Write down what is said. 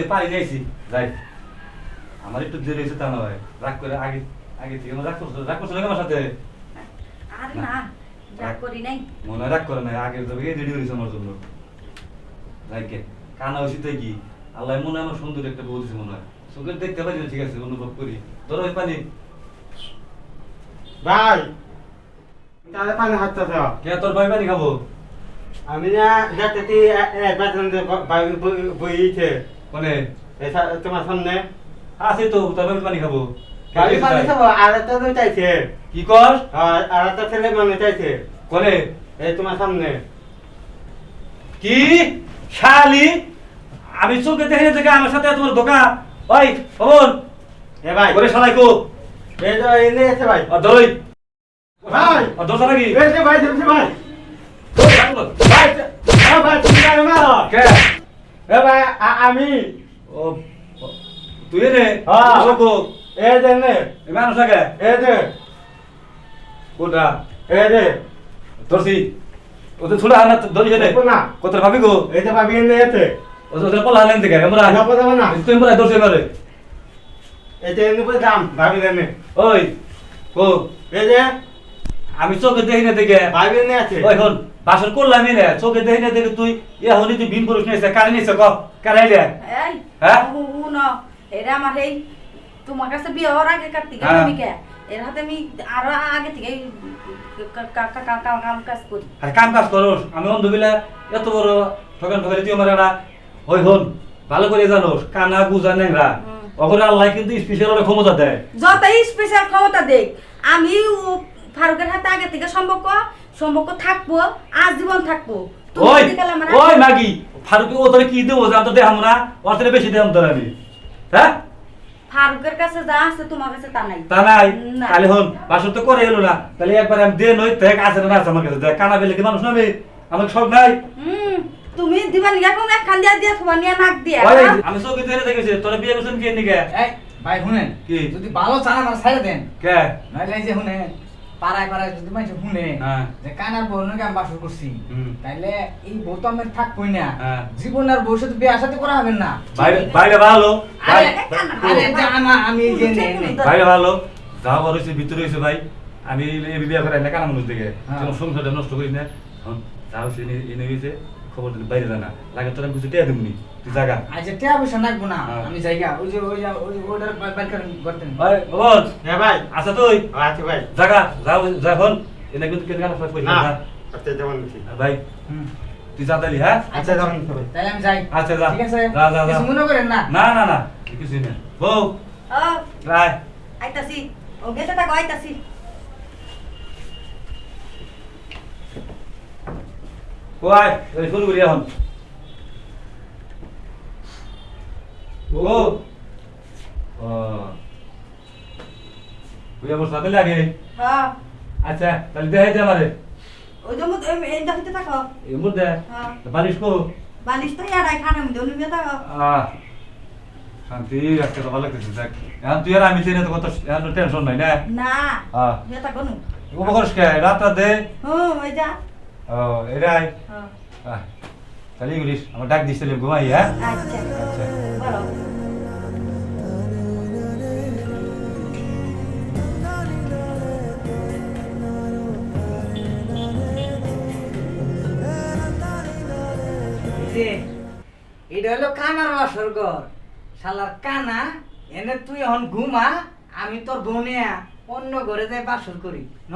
পানি যাইছি যাই আমার একটু দেরি হয়েছে তা নয় রাগ করে আগে আগে থেকে রাগ করছো নাকি আমার সাথে আরে না রাগ করি নাই মনে হয় রাগ করে নাই আগে যাবে রেডি হয়েছে আমার জন্য যাইকে কানা হয়েছি তাই কি আল্লাহ মনে হয় আমার সুন্দর একটা বউ দিছে মনে হয় চোখে দেখতে পাই ঠিক আছে অনুভব করি ধরো ওই পানি ভাই তাহলে পানি হাঁটতেছ কে তোর ভাই পানি খাবো আমি না দেখতেছি বেতন বইছে কোনে তোমার সামনে আছে তো তোর ভাই পানি খাবো গাড়ি পানি খাবো আর একটা তো চাইছে কি কর আর একটা ছেলে মানে চাইছে কোনে এই তোমার সামনে কি শালি আমি চোখে দেখে দেখে আমার সাথে তোমার ধোকা ওই খবর এ ভাই করে শালাই কো এই তো এনে আছে ভাই আর ধরই ভাই আর দোসা নাকি এই যে ভাই দেখছি ভাই ভাই ভাই তুমি জানো না কে এ ভাই আমি ও তুই রে হ্যাঁ। লোকো এই যে নে এ মানুষ আগে এই যে কোনটা এই যে ধরছি ওদের ছোড়া হানা ধরি নে না কোথায় ভাবি গো এই যে ভাবি এনে আছে ওদের পলা হানেন থেকে আমরা না কথা না তুই মোরা ধরছে মারে এই যে এনে পরে দাম ভাবি এনে ওই কো এই যে আমি চোখে দেখি না দেখে ভাবি এনে আছে ওই হন বাসন করলামই না চোখে দেখি না দেখে তুই এখনই তুই বিন পুরুষ নিয়েছে কারে নিয়েছে ক কারাইলে এই হ্যাঁ? না এরা আমার এই তোমার কাছে বিয়ে হওয়ার আগে কাটতে গেল হ্যাঁ। আমি কে এর হাতে আমি আরো আগে থেকে কাম কাজ করি আর কাম কাজ করোস আমি অন্ধবিলা এত বড় ঠকান ঠকালি তুই আমার একটা ওই হন ভালো করে জানোস কানা গুজা নেংরা ওখানে আল্লাহ কিন্তু স্পেশাল একটা ক্ষমতা দেয় যতই স্পেশাল ক্ষমতা দেখ আমি ফারুকের হাতে আগে থেকে সম্পর্ক থাকবো আজীবন থাকবো তুমি ওই যদি কালে আমার ওই মাগি ফারুক ও তোরে কি দেবো জানতো দেখাম না ওর থেকে বেশি দেখাম তোর আমি হ্যাঁ ফারুকের কাছে যা আছে তোমার কাছে তা নাই তা নাই না। তাহলে হন বাসন তো করে এলো না তাহলে একবার আমি দে নই দেখ আছে না আছে আমার কাছে দেখ কানা পেলে কি মানুষ না আমি আমার সব নাই তুমি দিবা নিয়া কোন একখান দিয়া দিয়া তোমার নিয়া নাক দিয়া ওই আমি চোখে ধরে দেখেছি তোরা বিয়ে করছেন কে নিকে এই ভাই শুনেন কি? যদি ভালো চান আমার ছাইড়ে দেন কে নাইলে এই যে শুনেন পাড়ায় পাড়ায় যদি মানুষ শুনে হ্যাঁ। যে কানার বউ নাকি আমি বাসর করছি হুম। তাইলে এই বউ তো আমার থাকবই না হ্যাঁ। জীবন আর বউর সাথে বিয়ে সাথে করা হবে না বাইরে ভালো আরে কানা- আরে যে আমি এই যে নে নে বাইরে ভালো যাও বড় হয়েছে ভিতরে হয়েছে ভাই আমি এই বিয়ে করে না কানা মানুষ দেখে হ্যাঁ। তোমার সংসারটা নষ্ট করি না যা হয়েছে এনে গেছে খবর দিলে বাইরে জানা লাগে তোরা কিছু টেয়া দিবনি তুই জাগা আজ টিয়া পয়সা নাকবো না হ্যাঁ। আমি জায়গা ওই যে ওটার বাইর করেন করতেন ভাই বল হ্যাঁ ভাই আচ্ছা তুই আছে ভাই জাগা যাও যা হন এনে কিন্তু কেন কানা পয়সা না না আচ্ছা যেমন নিছি ভাই হুম। তুই যা তালি হ্যাঁ আচ্ছা যেমন নিছি ভাই তাইলে আমি যাই আচ্ছা যা ঠিক আছে যা যা যা কিছু মনে করেন না না না না কিছুই না বউ ও রায় আইতাছি ও গেতে থাকো আইতাছি কই এই শুরু করি এখন ও ও তুই আমার সাথে লাগে হ্যাঁ আচ্ছা তাহলে দেখাই দে আমারে ওই যে এই দেখিতে থাকো এই মুদ্দে হ্যাঁ বালিশ কো বালিশ তো ইয়ারাই খানের মধ্যে উনি থাকো শান্তি আজকে তো ভালো লাগতেছে দেখ এখন তুই আর আমি চেনে তো কত এখন টেনশন নাই না না হ্যাঁ ইয়ে থাকো নু উপকরস কে রাতটা দে ওই যা ও এরাই হ্যাঁ তাহলে ইংলিশ আমার ডাক দিস তাহলে ঘুমাই হ্যাঁ আচ্ছা আচ্ছা বলো যে এটা হলো কানার বাসর ঘর শালার কানা এনে তুই এখন ঘুমা আমি তোর বোনে অন্য ঘরে যাই বাসর করি ন